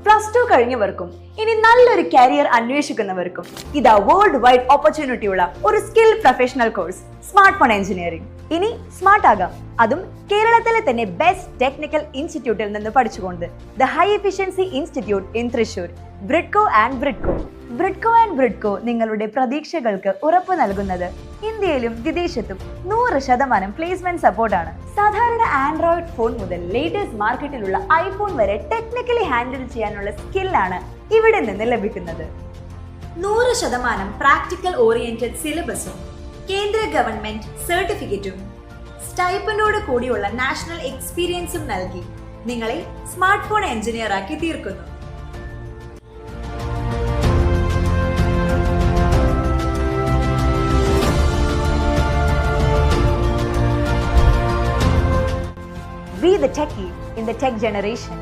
Plus two കഴിഞ്ഞവർക്കും ഇനി നല്ലൊരു career അന്വേഷിക്കുന്നവർക്കും ഇതാ വേൾഡ് വൈഡ് ഓപ്പർച്യൂണിറ്റി ഉള്ള ഒരു skill professional course smart phone engineering. ഇനി സ്മാർട്ട് ആകാം, അതും കേരളത്തിലെ തന്നെ ബെസ്റ്റ് ടെക്നിക്കൽ ഇൻസ്റ്റിറ്റ്യൂട്ടിൽ നിന്ന് പഠിച്ചുകൊണ്ട്. The high efficiency institute in Thrissur, Bridco and Bridco. Bridco and Bridco നിങ്ങളുടെ പ്രതീക്ഷകൾക്ക് ഉറപ്പ് നൽകുന്നത് ഇന്ത്യയിലും വിദേശത്തും 100% പ്ലേസ്മെന്റ് സപ്പോർട്ടാണ്. സാധാരണ ആൻഡ്രോയിഡ് ഫോൺ മുതൽ ലേറ്റസ്റ്റ് മാർക്കറ്റിലുള്ള ഐഫോൺ വരെ ടെക്നിക്കലി ഹാൻഡിൽ ചെയ്യാനുള്ള സ്കില്ലാണ് ഇവിടെ നിന്ന് ലഭിക്കുന്നത്. 100% പ്രാക്ടിക്കൽ ഓറിയന്റഡ് സിലബസും കേന്ദ്ര ഗവൺമെന്റ് സർട്ടിഫിക്കറ്റും സ്റ്റൈപ്പൻഡോട് കൂടിയുള്ള നാഷണൽ എക്സ്പീരിയൻസും നൽകി നിങ്ങളെ സ്മാർട്ട് ഫോൺ എഞ്ചിനീയർ ആക്കി തീർക്കുന്നു. Be the techie in the tech generation.